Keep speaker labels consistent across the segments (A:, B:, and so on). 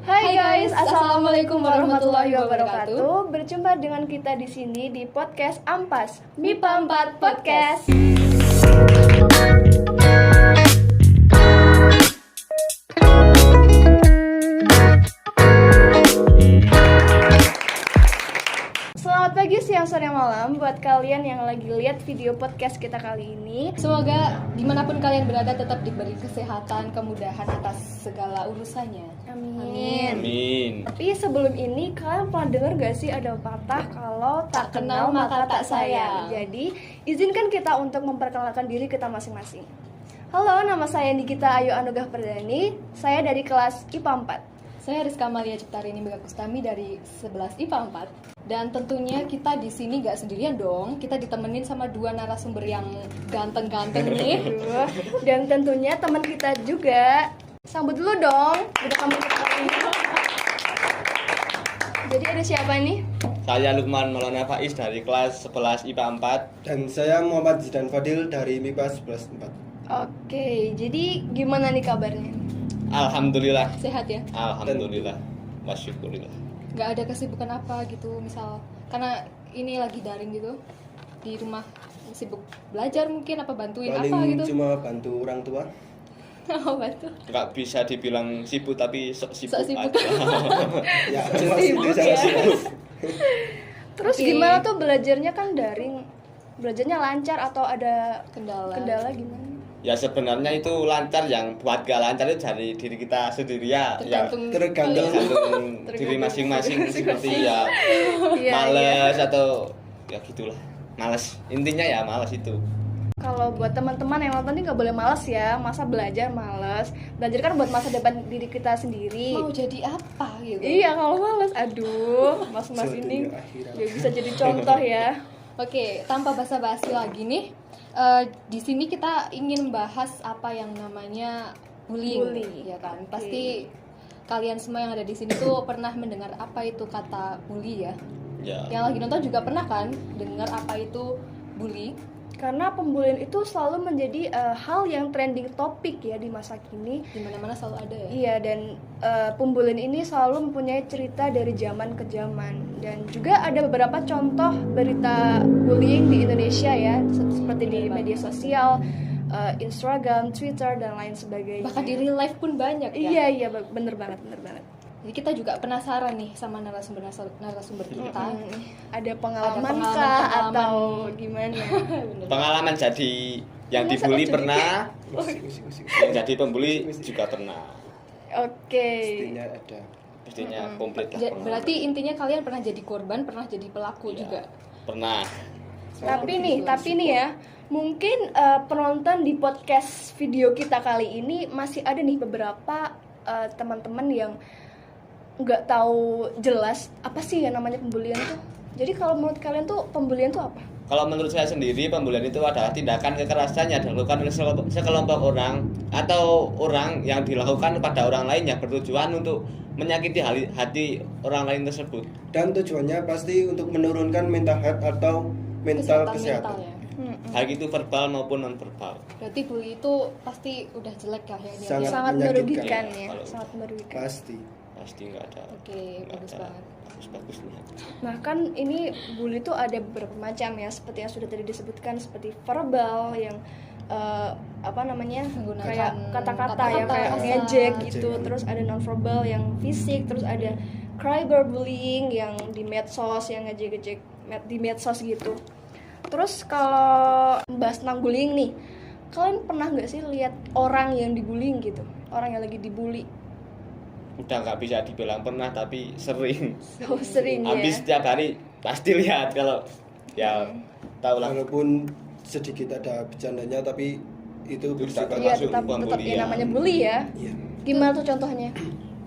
A: Hai guys, assalamualaikum warahmatullahi wabarakatuh. Berjumpa dengan kita di sini di podcast Ampas MIPA 4 Podcast. Selamat pagi, siang, sore, malam buat kalian yang lagi lihat video podcast kita kali ini.
B: Semoga dimanapun kalian berada tetap diberi kesehatan, kemudahan atas segala urusannya.
A: Amin. Tapi sebelum ini kalian pernah dengar gak sih ada pepatah kalau tak kenal maka tak sayang. Jadi izinkan kita untuk memperkenalkan diri kita masing-masing. Halo, nama saya Nikita Ayu Anugrah Perdani. Saya dari kelas IPA 4.
B: Saya Rizka Malia Ciptarini Mega Kustami dari 11 IPA 4. Dan tentunya kita di sini gak sendirian dong. Kita ditemenin sama dua narasumber yang ganteng-ganteng nih.
A: Dan tentunya teman kita juga. Sambut dulu dong. Udah kamu kita ini. Jadi ada siapa nih?
C: Saya Lukman Maulana Faiz dari kelas 11 IPA 4.
D: Dan saya Muhammad Zidan Fadil dari MIPA 11 4.
A: Oke, jadi gimana nih kabarnya?
C: Alhamdulillah.
B: Sehat ya?
C: Alhamdulillah. Masyukurillah.
B: Gak ada kesibukan apa gitu misal. Karena ini lagi daring gitu. Di rumah sibuk belajar mungkin apa bantuin
D: Paling
B: apa gitu.
D: cuma bantu orang tua.
B: Oh, bantu.
C: Nggak bisa dibilang sibuk tapi sok sibuk,
B: Sok sibuk.
C: aja.
D: Ya, jelas
A: Sibuk
D: itu sangat
A: ya.
D: sibuk.
A: Terus
B: Oke.
A: gimana tuh belajarnya kan daring? Belajarnya lancar atau ada
B: Kendala.
A: kendala gimana?
C: Ya sebenarnya itu lancar, yang buat gak lancar itu dari diri kita sendiri ya.
B: Tergantung
C: Tergantung diri masing-masing seperti ya
A: Iya,
C: males atau ya gitulah. Males. Intinya ya males itu.
A: Kalau buat teman-teman yang nonton ini nggak boleh malas ya. Masa belajar malas? Belajar kan buat masa depan diri kita sendiri.
B: mau jadi apa gitu.
A: Iya, kalau malas, aduh, mas-mas ini
D: Sedunia akhirat.
A: nggak bisa jadi contoh ya.
B: Oke, tanpa basa-basi lagi nih, di sini kita ingin bahas apa yang namanya bullying,
A: Bullying.
B: ya kan?
A: Oke.
B: Pasti kalian semua yang ada di sini tuh pernah mendengar apa itu kata bully ya?
C: Ya.
B: Yang lagi nonton juga pernah kan dengar apa itu bully?
A: Karena pembulian itu selalu menjadi hal yang trending topik ya di masa kini.
B: Di mana-mana selalu ada ya.
A: Iya, dan pembulian ini selalu mempunyai cerita dari zaman ke zaman. Dan juga ada beberapa contoh berita bullying di Indonesia ya, seperti di media sosial, Instagram, Twitter, dan lain sebagainya.
B: Bahkan di real life pun banyak ya.
A: Iya, bener banget.
B: Jadi kita juga penasaran nih sama narasumber kita.
A: Ada pengalaman
B: Ada
A: kah
B: pengalaman.
A: atau gimana?
B: Bener.
C: Pengalaman jadi yang
A: Masa
C: dibully
A: jadi?
C: pernah,
D: Musik.
C: yang jadi pembuli juga pernah.
A: Oke.
D: Pastinya ada.
C: Pastinya komplit lah. pengalaman.
B: Berarti intinya kalian pernah jadi korban, pernah jadi pelaku
C: Ya,
B: juga.
C: Pernah.
A: Tapi nih ya, mungkin penonton di podcast video kita kali ini masih ada nih beberapa teman-teman yang nggak tahu jelas apa sih yang namanya pembulian tuh. Jadi kalau menurut kalian tuh pembulian tuh apa?
C: Kalau menurut saya sendiri, pembulian itu adalah tindakan kekerasan yang dilakukan oleh sekelompok orang atau orang yang dilakukan kepada orang lain yang bertujuan untuk menyakiti hati orang lain tersebut.
D: Dan tujuannya pasti untuk menurunkan mental health atau mental kesehatan.
B: ya.
C: Baik itu verbal maupun non verbal.
B: Berarti bully itu pasti udah jelek ya dia.
D: Sangat
A: Sangat merugikan
D: menyakitkan.
A: ya,
C: Kalau-
A: sangat merugikan.
D: Pasti
C: Nggak ada.
B: Oke, bagus banget.
C: Bagusnya.
A: Nah kan ini bully itu ada beberapa macam ya, seperti yang sudah tadi disebutkan, seperti verbal yang
B: Menggunakan
A: kayak kata-kata
B: kata-kata
A: yang kayak
B: kasar.
A: ngejek gitu,
D: Ngejek.
A: terus ada non verbal yang fisik, terus ada cyberbullying yang di medsos yang ngejek-ngejek di medsos gitu. Terus kalau bahas tentang bullying nih, kalian pernah nggak sih lihat orang yang dibullying gitu, orang yang lagi dibully?
C: Udah nggak bisa dibilang pernah, tapi sering.
A: Oh, sering ya.
C: Habis setiap hari pasti lihat kalau ya tahu lah.
D: Walaupun sedikit ada bercandanya tapi itu bersifat
A: Iya,
C: termasuk
A: tetap
C: pembulian.
A: ya namanya bully ya.
D: Iya.
A: Gimana tuh contohnya?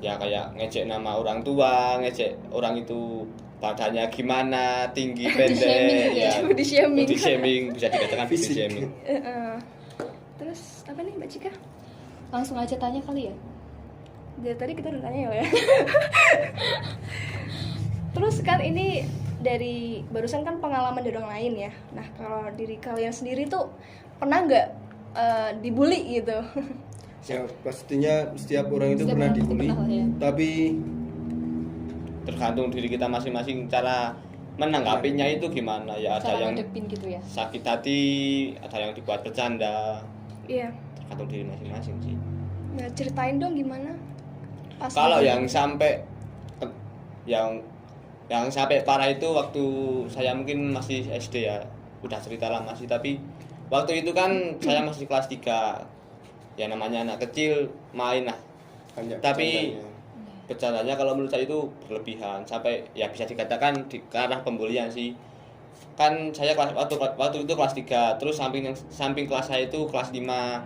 C: Ya kayak ngejek nama orang tua, ngejek orang itu badannya gimana, tinggi
B: Body shaming
C: pendek,
B: ya.
A: Body shaming.
C: Body shaming, bisa dikatakan body
D: Fisik.
C: shaming.
A: Terus apa nih Mbak Cika?
B: Langsung aja tanya kali ya.
A: Dari tadi kita udah tanya ya. Terus kan ini dari barusan kan pengalaman dari orang lain ya. Nah kalau diri kalian sendiri tuh pernah nggak dibully gitu?
D: Ya pastinya setiap orang itu
B: Setiap
D: pernah
B: orang pasti
D: dibully,
B: pernah, ya.
D: tapi
C: tergantung diri kita masing-masing cara menanggapinya itu gimana ya. Ada
B: Cara
C: yang
B: ngadepin gitu ya.
C: sakit hati, ada yang dibuat bercanda,
A: Iya.
C: tergantung diri masing-masing sih.
A: Nah, ceritain dong gimana pas
C: Kalau
A: dibully.
C: yang sampai yang sampai parah itu waktu saya mungkin masih SD ya, udah cerita lama sih, tapi waktu itu kan saya masih kelas 3, ya namanya anak kecil main lah,
D: banyak
C: tapi
D: bercandanya.
C: bercandanya kalau menurut saya itu berlebihan sampai ya bisa dikatakan ke arah pembulian sih. Kan saya waktu itu kelas 3, terus samping kelas saya itu kelas 5.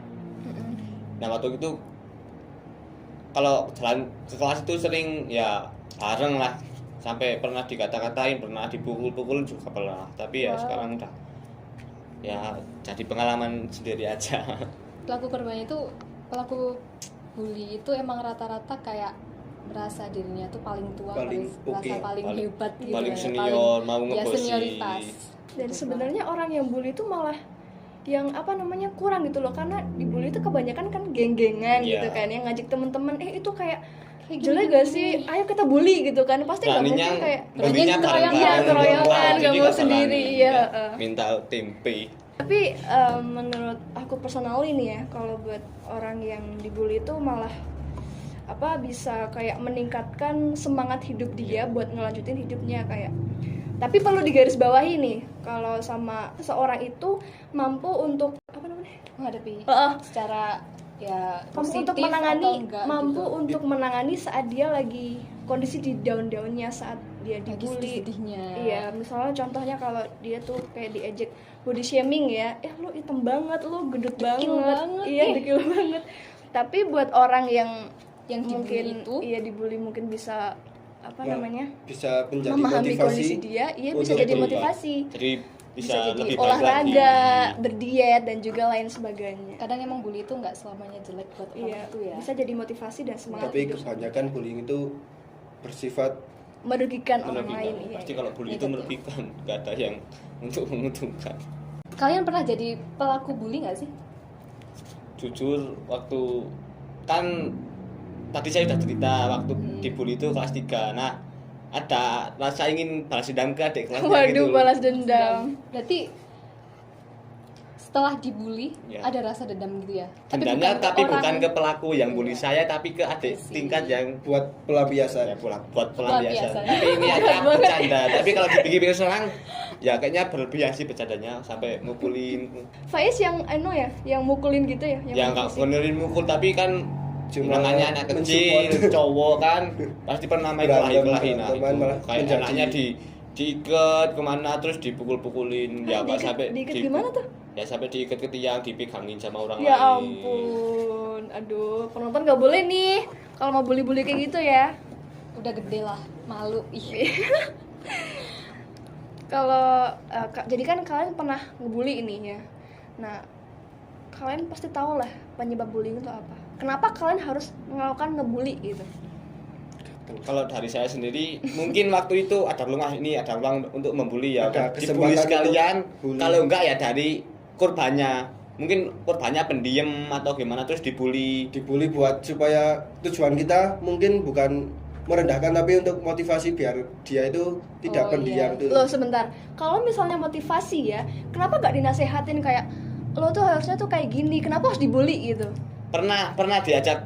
C: Nah waktu itu kalau jalan ke kelas itu sering ya bareng lah, sampai pernah dikata-katain, pernah dipukul-pukul juga pernah, tapi ya sekarang udah ya jadi pengalaman sendiri aja.
B: Pelaku bully itu emang rata-rata kayak merasa dirinya tuh paling tua,
D: Paling
B: merasa
D: oke,
B: paling hebat gitu
C: paling
B: ya,
C: senior, mau
B: ya
C: ngebosi.
B: senioritas.
A: Dan
B: Gitu,
A: sebenarnya orang yang bully itu malah yang apa namanya kurang gitu loh, karena dibully itu kebanyakan kan geng-gengan
C: Iya.
A: gitu kan, yang ngajak temen-temen itu kayak
B: Kayak
A: jelek
B: gini,
A: gak
B: gini.
A: sih, ayo kita bully gitu kan, pasti nggak
C: Beraninya
A: mungkin kayak
C: bulinya bareng-bareng,
A: iya keroyokan,
C: jadi
A: nggak mau
C: nggak
A: sendiri
C: berani,
A: ya.
C: minta tempe.
A: Tapi menurut aku personal ini ya, kalau buat orang yang dibully itu malah bisa kayak meningkatkan semangat hidup dia buat ngelanjutin hidupnya kayak. Tapi perlu digarisbawahi nih, kalau sama seseorang itu mampu untuk
B: menghadapi
A: Heeh.
B: secara ya
A: mampu untuk
B: positif
A: menangani
B: atau enggak
A: mampu
B: gitu.
A: untuk menangani saat dia lagi kondisi di down-downnya, saat dia
B: Lagi
A: dibully.
B: sedih-sedihnya.
A: Iya, misalnya contohnya kalau dia tuh kayak diejek body shaming ya, lu hitam banget, lu gendut banget. Iya, dekil banget. Tapi buat orang yang
B: dibully
A: mungkin
B: itu
A: dibully mungkin bisa
D: bisa menjadi
A: memahami
D: motivasi
A: kondisi dia, iya bisa
D: untuk
A: jadi
C: berubah.
A: motivasi.
C: Jadi bisa
A: Jadi
C: lebih baik
A: olahraga,
C: lagi.
A: berdiet dan juga lain sebagainya.
B: kadang emang bully itu nggak selamanya jelek buat orang
A: Iya,
B: itu ya.
A: bisa jadi motivasi dan semangat
D: tapi
A: hidup.
D: kebanyakan bullying itu bersifat
A: Merugikan orang
C: Merugikan.
A: lain. Iya.
C: Pasti kalau bully itu merugikan, gak ada yang untuk menguntungkan.
B: Kalian pernah jadi pelaku bully nggak sih?
C: Jujur waktu kan tadi saya sudah cerita waktu dibully itu kelas 3. Nah, ada rasa ingin balas dendam ke adik kelasnya
A: Waduh,
C: gitu.
A: balas dendam.
B: Berarti setelah dibully
C: Ya.
B: ada rasa dendam gitu ya?
C: Dendamnya
B: ke
C: tapi
B: orang.
C: bukan ke pelaku yang bully
B: Iya.
C: saya, tapi ke adik tingkat yang
D: buat pelampiasan.
C: ya buat pelampiasan.
B: Pelampiasan.
C: Tapi ini aja bercanda. Tapi kalau dipikir-pikir sekarang ya kayaknya berlebihan sih bercandanya sampai mukulin.
A: Faiz yang yang mukulin gitu ya,
C: Yang nggak
A: mukul sih.
C: benerin mukul, tapi kan
D: Cuma
C: namanya anak kecil,
D: mensupport.
C: cowok kan pasti pernah main
D: Berantem,
C: kelahi-kelahi. Nah,
D: teman malah
C: itu kayak
D: menjadi-
C: anaknya diikat kemana terus dipukul-pukulin ya nggak sampai
A: diikat gimana tuh?
C: Ya sampai diikat ke tiang, dipegangin sama orang
A: Ya
C: lain.
A: ampun, aduh, penonton gak boleh nih kalau mau bully-bully kayak gitu ya.
B: Udah gede lah, malu. Ih.
A: Kalau jadi kan kalian pernah ngebully ini ya. Nah, kalian pasti tahu lah penyebab bullying itu apa. Kenapa kalian harus melakukan ngebully gitu?
C: Kalau dari saya sendiri, mungkin waktu itu ada ruang untuk membuli ya.
D: Ada
C: Dibully
D: kesempatan
C: sekalian.
D: untuk bully.
C: Kalau enggak ya dari korbannya. Mungkin korbannya pendiam atau gimana terus dibully.
D: Dibully buat supaya tujuan kita mungkin bukan merendahkan tapi untuk motivasi biar dia itu tidak
B: Oh,
D: pendiam
B: iya.
D: tuh.
A: Loh sebentar, kalau misalnya motivasi ya, kenapa gak dinasehatin kayak lo tuh harusnya tuh kayak gini, kenapa harus dibully gitu?
C: Pernah diajak,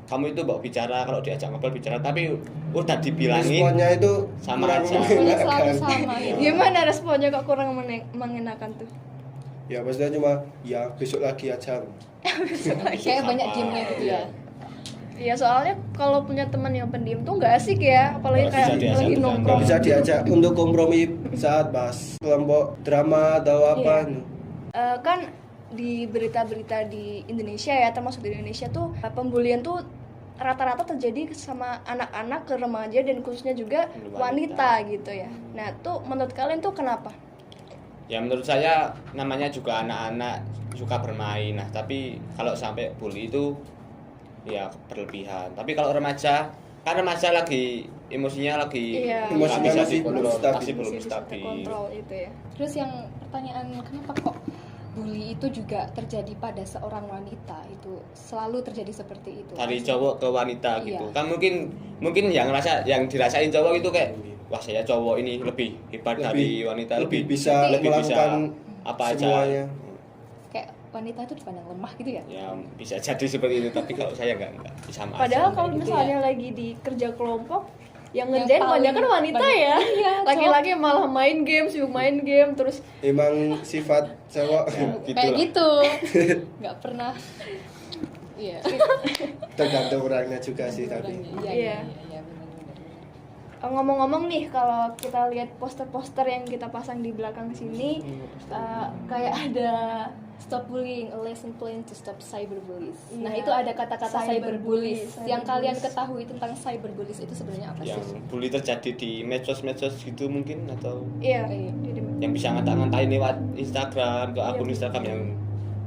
C: kamu itu bawa bicara, kalau diajak ngobrol bicara, tapi udah dibilangin
D: Responnya itu
C: sama
D: kurang
C: aja.
B: Responnya selalu
D: mengenakan.
B: sama gitu.
A: Gimana responnya kok kurang mengenakan tuh?
D: Ya maksudnya cuma ya besok lagi aja.
B: Kayak banyak diemnya gitu ya.
A: Ya soalnya kalau punya teman yang pendiam tuh nggak asik ya, apalagi
C: Nggak
A: kayak
C: bisa diajak
A: lagi
C: bercanda.
A: nongkrong.
D: Nggak bisa diajak untuk kompromi saat bahas kelompok drama atau apa.
A: Iya. Kan di berita-berita di Indonesia ya, termasuk di Indonesia tuh pembulian tuh rata-rata terjadi sama anak-anak ke remaja dan khususnya juga wanita gitu ya. Nah tuh menurut kalian tuh kenapa?
C: Ya menurut saya namanya juga anak-anak suka bermain. Nah, tapi kalau sampai bully itu ya berlebihan. Tapi kalau remaja, kan remaja lagi emosinya lagi
A: Iya.
C: nggak
D: Emosinya
C: bisa
D: masih
C: dikontrol,
D: belum stabil.
C: masih belum
A: Masih bisa
C: stabil.
A: terkontrol itu ya.
B: Terus yang pertanyaan kenapa kok bully itu juga terjadi pada seorang wanita, itu selalu terjadi seperti itu.
C: Dari cowok ke wanita gitu.
B: Iya.
C: Kan mungkin yang dirasain cowok itu kayak wah saya cowok ini lebih hebat dari wanita,
D: lebih bisa
C: lebih
D: melakukan
C: apa aja.
D: semuanya.
B: Kayak wanita itu dipandang lemah gitu ya.
C: Ya bisa jadi seperti itu, tapi kalau saya enggak bisa masuk.
A: Padahal kalau
B: gitu
A: misalnya lagi di kerja kelompok yang
B: Yang
A: ngerjain
B: paling
A: banyak kan wanita
B: banyak.
A: ya.
B: Iya,
A: Laki-laki malah main game, sibuk main game terus
D: Emang sifat cowok
C: Ya,
B: Kayak
C: lah.
B: gitu. Nggak pernah. Iya.
D: tergantung orangnya juga sih tapi.
B: Iya,
A: Iya.
B: benar-benar.
A: ngomong-ngomong nih, kalau kita lihat poster-poster yang kita pasang di belakang sini kayak ada
B: Stop bullying, a lesson plan to stop cyberbullies.
A: Iya.
B: Nah, itu ada kata-kata cyberbullies.
A: Cyberbullies.
B: Yang kalian ketahui tentang cyberbullies itu sebenarnya apa
C: Yang
B: sih?
C: bully terjadi di medsos-medsos gitu mungkin, atau
A: iya
B: Iya.
C: yang bisa ngata-ngatain lewat Instagram ke akun Instagram yang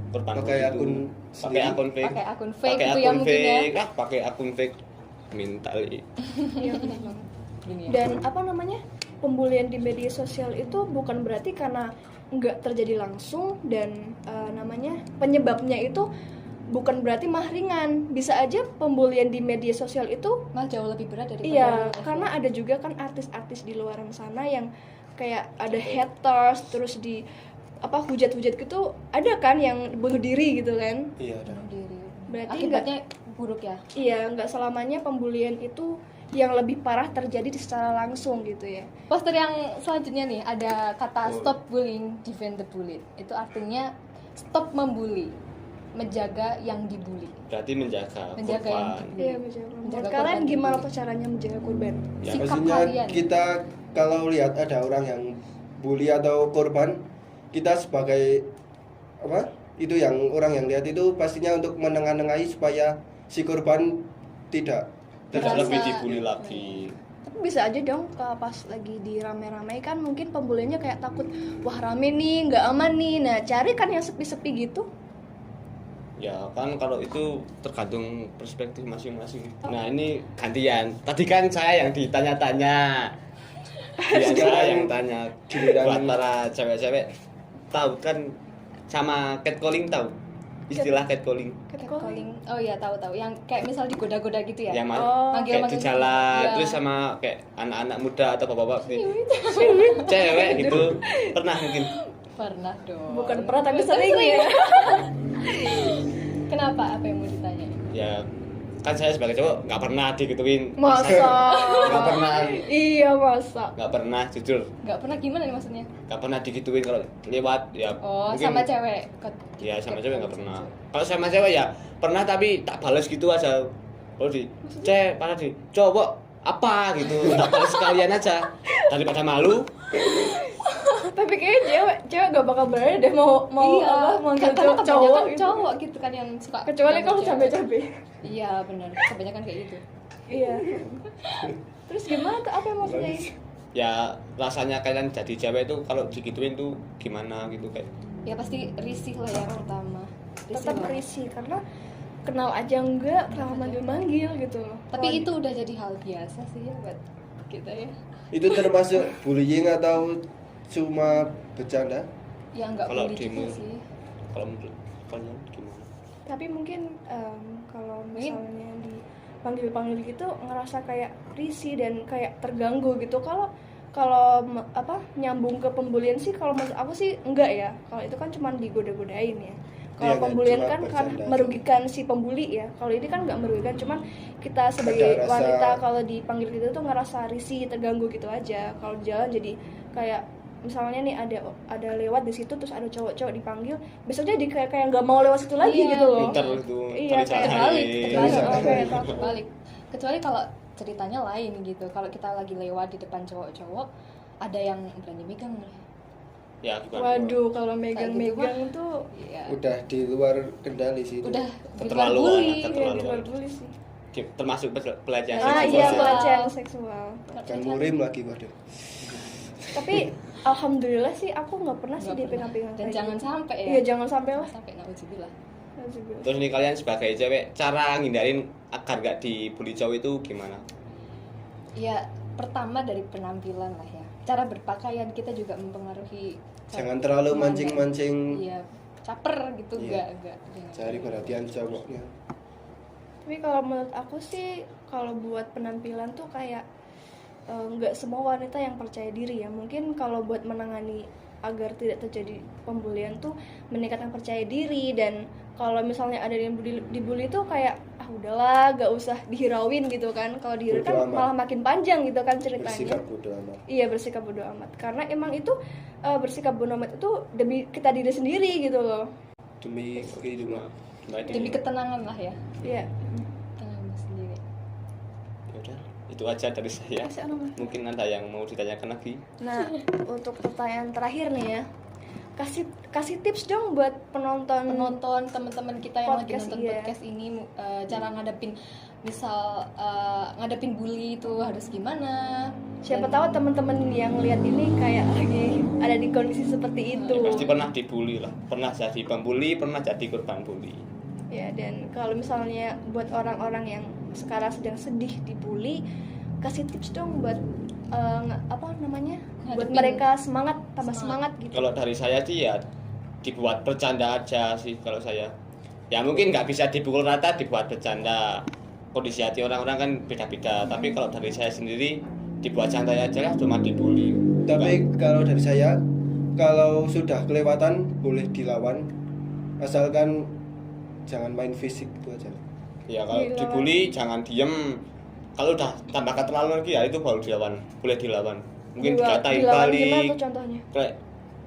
C: korban
D: Pakai
C: bully itu.
D: akun
C: pakai
D: sendiri.
C: akun fake,
B: Pakai akun fake
C: pakai
B: gitu ya
C: akun
B: mungkin ya.
C: fake, pakai akun fake mental.
A: iya.
B: Gini ya.
A: Dan apa namanya, pembulian di media sosial itu bukan berarti karena nggak terjadi langsung, dan namanya penyebabnya itu bukan berarti mah ringan. Bisa aja pembulian di media sosial itu
B: Malah jauh lebih berat daripada
A: iya,
B: real life
A: karena
B: ya.
A: ada juga kan artis-artis di luar sana yang kayak ada haters, terus di apa hujat-hujat gitu, ada kan yang bunuh diri gitu kan.
D: Iya ada.
B: Bunuh diri.
A: Berarti
B: Akibatnya buruk ya.
A: Iya, nggak selamanya pembulian itu yang lebih parah terjadi secara langsung gitu ya.
B: Poster yang selanjutnya nih ada kata stop bullying, defend the bullied. Itu artinya stop membuli, menjaga yang dibully.
C: Berarti menjaga
B: Menjaga yang
C: korban.
B: dibully.
A: Iya, menjaga. Menurut
B: Menjaga
A: kalian
B: korban
A: gimana
B: dibully.
A: tuh caranya menjaga korban?
C: Ya,
B: Sikap
D: Maksudnya
B: kalian.
D: kita kalau lihat ada orang yang bully atau korban, kita sebagai apa? Itu yang orang yang lihat itu pastinya untuk menengahi supaya si korban tidak
C: Tidak
B: Merasa-
C: lebih dibully lagi.
A: Tapi bisa aja dong pas lagi di rame-rame kan mungkin pembuliannya kayak takut, wah rame nih, nggak aman nih. Nah, cari kan yang sepi-sepi gitu.
C: Ya kan kalau itu tergantung perspektif masing-masing. Nah ini gantian. Tadi kan saya yang ditanya-tanya. Biar saya yang tanya. Buat para cewek-cewek, tahu kan sama catcalling, tahu istilah catcalling?
B: Catcalling. Oh iya, tahu-tahu. Yang kayak misal digoda-goda gitu ya.
C: Ya mas,
A: Oh.
C: kayak di
B: Manggil-manggil
C: jalan,
B: gitu.
C: terus sama kayak anak-anak muda atau bapak-bapak cewek gitu. Pernah mungkin?
B: Pernah dong.
A: Bukan pernah tapi sering ya.
B: Kenapa? Apa yang mau ditanya?
C: Ya kan saya sebagai cowok nggak pernah digituin.
A: Masa?
C: Nggak pernah.
A: Iya, masa.
C: Nggak pernah, jujur.
B: Nggak pernah gimana nih maksudnya?
C: Nggak pernah digituin kalau lewat ya.
B: Oh,
C: mungkin-
B: sama cewek.
C: Ya sama cewek nggak pernah. Kalau sama cewek ya pernah, tapi tak balas gitu aja. Kalau di pada di cowok apa gitu, tak balas sekalian aja daripada malu.
A: Tapi kayaknya cewek gak bakal berani deh mau apa manggil
B: karena
A: cowok
B: kebanyakan
A: gitu.
B: cowok gitu kan yang suka.
A: Kecuali
B: manggil
A: kalau
B: cewek.
A: cabe-cabe.
B: Iya benar, kebanyakan kayak gitu.
A: Iya. Terus gimana tuh, apa yang maksudnya?
C: Ya rasanya kalian jadi cewek tuh kalau digituin tuh gimana gitu kayak.
B: Ya pasti risih lah yang pertama.
A: Tetap
B: banget.
A: risih karena kenal aja enggak, kenal manggil-manggil gitu.
B: Tapi itu udah jadi hal biasa sih ya buat kita ya.
D: itu termasuk bullying atau cuma bercanda?
B: Ya nggak
C: Kalau
B: bully
C: demo,
B: juga sih.
C: kalau menurut kalian gimana?
A: Tapi mungkin kalau misalnya dipanggil-panggil gitu ngerasa kayak risih dan kayak terganggu gitu. Kalau nyambung ke pembulian sih, kalau menurut aku sih enggak ya. Kalau itu kan cuma digoda-godain ya. Kalau
D: Iya, kan,
A: pembulian
D: cuma
A: kan
D: bercanda.
A: merugikan si pembuli ya. Kalau ini kan nggak merugikan, cuman kita sebagai
D: Ada rasa-
A: wanita kalau dipanggil gitu tuh ngerasa risih, terganggu gitu aja. Kalau di jalan jadi kayak misalnya nih ada lewat di situ terus ada cowok-cowok dipanggil, besoknya jadi kayak nggak mau lewat situ lagi
B: Iya.
A: gitu loh.
C: Pinter itu
A: Iya,
C: cari
A: kayak
C: cara
B: Balik,
C: lain.
B: kebalik,
D: Iya.
B: kebalik. Kecuali kalau ceritanya lain gitu. Kalau kita lagi lewat di depan cowok-cowok, ada yang berani megang nih.
C: Ya gimana?
A: Waduh, kalau megang-megang tuh
B: Iya.
D: Udah di luar kendali sih itu.
B: Udah di luar
C: Keterlaluan,
B: bully.
C: keterlaluan.
A: ya di luar bully sih.
C: Termasuk pelecehan
A: Ah
C: seksual.
A: iya,
B: seksual.
A: pelecehan seksual.
D: Dan murim lagi waduh.
A: Tapi alhamdulillah sih aku nggak pernah sih
B: Nggak pernah.
A: dipegang-pegang.
B: Dan
A: kayak
B: jangan
A: gitu.
B: sampai ya.
A: Iya, jangan sampai lah.
B: Sampai nauzubillah.
A: Alhamdulillah.
C: Terus nih kalian sebagai cewek, cara ngindarin agar gak dibully cowok itu gimana?
B: Ya, pertama dari penampilan lah ya. Cara berpakaian kita juga mempengaruhi.
D: Jangan terlalu
B: Memandang.
D: mancing-mancing
B: Iya, caper gitu,
D: Iya.
B: enggak.
D: Cari perhatian cowoknya.
A: Tapi kalau menurut aku sih, kalau buat penampilan tuh kayak nggak semua wanita yang percaya diri ya. Mungkin kalau buat menangani agar tidak terjadi pembulian tuh meningkatkan percaya diri, dan kalau misalnya ada yang dibully tuh kayak udahlah gak usah dihirauin gitu kan. Kalau dihirauin kan
D: Bodo amat.
A: malah makin panjang gitu kan ceritanya.
D: Bersikap bodo amat.
A: Iya, bersikap bodo amat. Karena emang itu bersikap bodo amat itu demi kita diri sendiri gitu loh.
D: Demi kehidupan.
B: Demi ketenangan lah ya.
A: Iya.
B: Ketenangan sendiri.
C: Ya udah, itu aja dari saya.
A: Masih ada, Mas?
C: Mungkin ada yang mau ditanyakan lagi.
A: Nah, untuk pertanyaan terakhir nih ya. Kasih tips dong buat penonton
B: Teman-teman kita yang lagi
A: Podcast,
B: nonton
A: iya.
B: podcast ini, cara ngadepin misal ngadepin bully itu harus gimana.
A: Siapa tahu teman-teman yang lihat ini kayak lagi ada di kondisi seperti itu.
C: Ya, pasti pernah dibully lah, pernah jadi pembuli, pernah jadi korban bully.
A: Ya, dan kalau misalnya buat orang-orang yang sekarang sedang sedih dibully, kasih tips dong buat buat
B: Ngadepin.
A: mereka tambah semangat gitu.
C: Kalau dari saya sih ya dibuat bercanda aja sih kalau saya. Ya mungkin nggak bisa dipukul rata, dibuat bercanda. Kondisi hati orang-orang kan beda-beda. Tapi kalau dari saya sendiri dibuat santai aja lah, cuma dibully.
D: Tapi kalau dari saya, kalau sudah kelewatan boleh dilawan, asalkan jangan main fisik, itu aja.
C: Ya kalau
A: Dilawan.
C: dibully jangan diem. Kalau udah tambah keterlaluan lagi ya itu baru dilawan, boleh dilawan. Mungkin dikatain
A: Dilawan
C: balik.
A: gimana tuh contohnya?
C: Kayak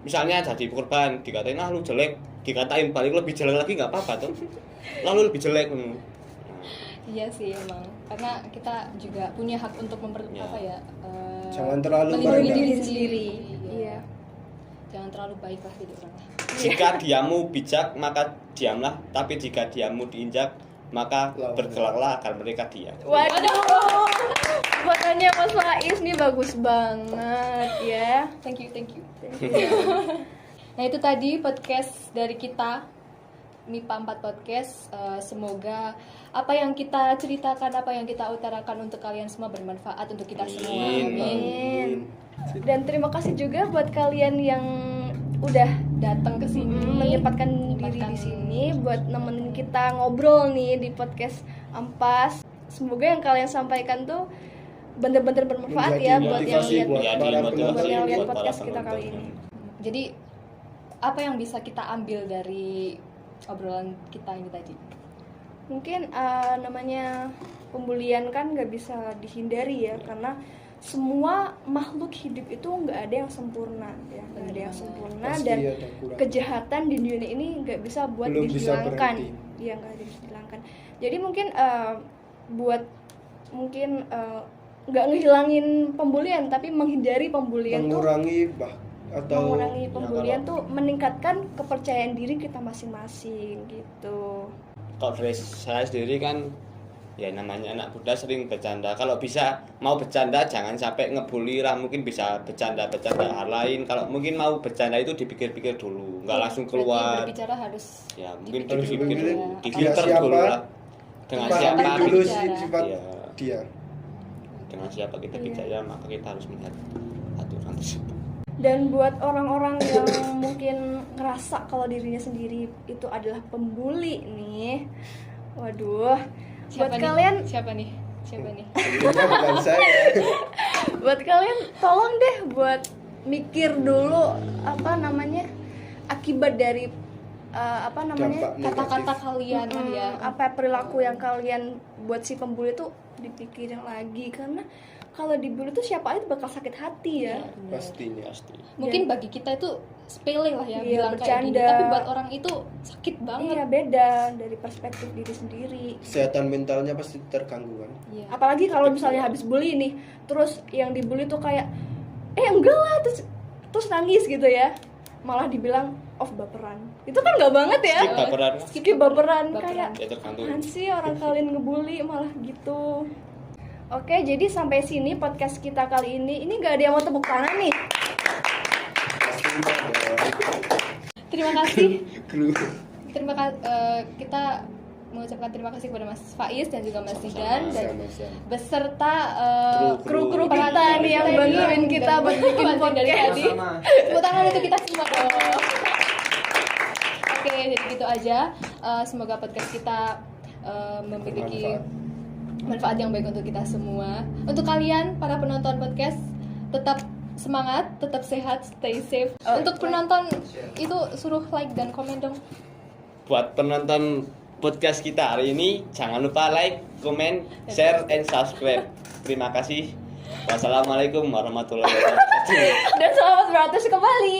C: misalnya jadi korban, dikatain lu jelek, dikatain balik lebih jelek lagi nggak apa-apa tuh. Lalu lebih jelek.
B: Iya sih emang, karena kita juga punya hak untuk
C: Ya.
D: Jangan terlalu
B: melindungi
D: merendah.
B: diri
A: Diri
B: sendiri.
A: Iya.
B: Jangan terlalu baik lah jadi orang.
C: Jika diammu bijak maka diamlah, tapi jika diammu diinjak maka
D: Lawan.
C: bergeraklah agar mereka diam.
A: Waduh. Makanya Mas Faiz nih bagus banget ya.
B: Thank you. Nah itu tadi podcast dari kita, MIPA 4 Podcast. Semoga apa yang kita ceritakan, apa yang kita utarakan untuk kalian semua bermanfaat untuk kita semua.
C: Amin.
A: Amin. Dan terima kasih juga buat kalian yang udah
B: Datang ke sini,
A: menyempatkan diri di sini buat nemenin kita ngobrol nih di podcast Ampas. Semoga yang kalian sampaikan tuh bener-bener bermanfaat
D: Menjadi
A: ya buat yang
D: motivasi
A: lihat
D: buat
C: Ya,
D: para
C: dimotivasi
A: buat yang lihat
C: buat para
A: podcast kita
C: penonton.
A: kali ini.
B: Jadi apa yang bisa kita ambil dari obrolan kita ini tadi?
A: Mungkin namanya pembulian kan nggak bisa dihindari ya, karena semua makhluk hidup itu nggak ada yang sempurna ya, nggak ada yang sempurna,
D: Pasti
A: dan
D: ada kurang.
A: kejahatan di dunia ini nggak bisa buat
D: Belum bisa
A: dihilangkan.
D: berhenti.
A: Iya, nggak bisa dihilangkan. Jadi mungkin nggak ngehilangin pembulian, tapi menghindari pembulian tuh,
D: Mengurangi atau
A: mengurangi pembulian
C: kalau-
A: tuh meningkatkan kepercayaan diri kita masing-masing gitu.
C: Kalau dari saya sendiri kan ya namanya anak muda sering bercanda. Kalau bisa mau bercanda jangan sampai ngebully lah, mungkin bisa bercanda-bercanda hal lain. Kalau mungkin mau bercanda itu dipikir-pikir dulu, nggak langsung
B: Berarti
C: keluar.
B: berbicara harus
C: Ya mungkin
B: dipikir
C: dipikir
B: dulu
C: dulu,
B: ya.
C: difilter
D: Siapa?
C: dulu lah. Dengan
B: Tempat
C: siapa
B: kita
D: dulu
B: bicara.
D: sih sifat
C: Iya.
D: dia.
C: dengan siapa kita
A: Iya.
C: bicara, maka kita harus melihat aturan tersebut.
A: Dan buat orang-orang yang mungkin ngerasa kalau dirinya sendiri itu adalah pembuli nih, waduh, buat kalian,
B: Siapa nih?
D: Tentunya bukan saya.
A: buat kalian tolong deh buat mikir dulu akibat dari
D: Dampak negatif.
B: Kata-kata kalian ya.
A: apa perilaku yang kalian buat si pembuli tuh dipikirin lagi, karena kalau dibully tuh siapa aja bakal sakit hati ya.
D: Pastinya.
C: Pasti.
B: Mungkin bagi kita itu sepele lah ya,
A: Iya,
B: bilang kayak gini,
A: bercanda.
B: tapi buat orang itu sakit banget.
A: Iya, beda dari perspektif diri sendiri.
D: Kesehatan mentalnya pasti terganggu kan.
B: Iya.
A: Apalagi kalau misalnya habis bully nih, terus yang dibully tuh kayak enggak lah, terus nangis gitu ya, malah dibilang baperan. Itu kan nggak banget ya.
C: Skip baperan.
A: Skip baperan.
B: Baperan.
A: Kayak
C: Ya tergantung.
A: apaan sih orang kalian ngebully malah gitu. Oke, jadi sampai sini podcast kita kali ini. Ini nggak ada yang mau tepuk tangan nih.
D: Pastinya dong.
B: Terima kasih.
D: Kru.
B: Kita mengucapkan terima kasih kepada Mas Faiz dan juga Mas Zidan dan
D: Sama-sama.
B: beserta
A: Kru-kru
C: Kru-kru
A: kita nih yang bantuin kita buat bikin
B: bantuin dari
A: podcast.
B: tadi. Tepuk tangan untuk kita semua dong. Oke, jadi gitu aja. Semoga podcast kita memiliki manfaat yang baik untuk kita semua. Untuk kalian para penonton podcast, tetap semangat, tetap sehat, stay safe. Untuk penonton itu suruh like dan komen dong.
C: Buat penonton podcast kita hari ini, jangan lupa like, comment, share, and subscribe. Terima kasih. Wassalamualaikum warahmatullahi wabarakatuh.
A: Dan selamat beratus kembali.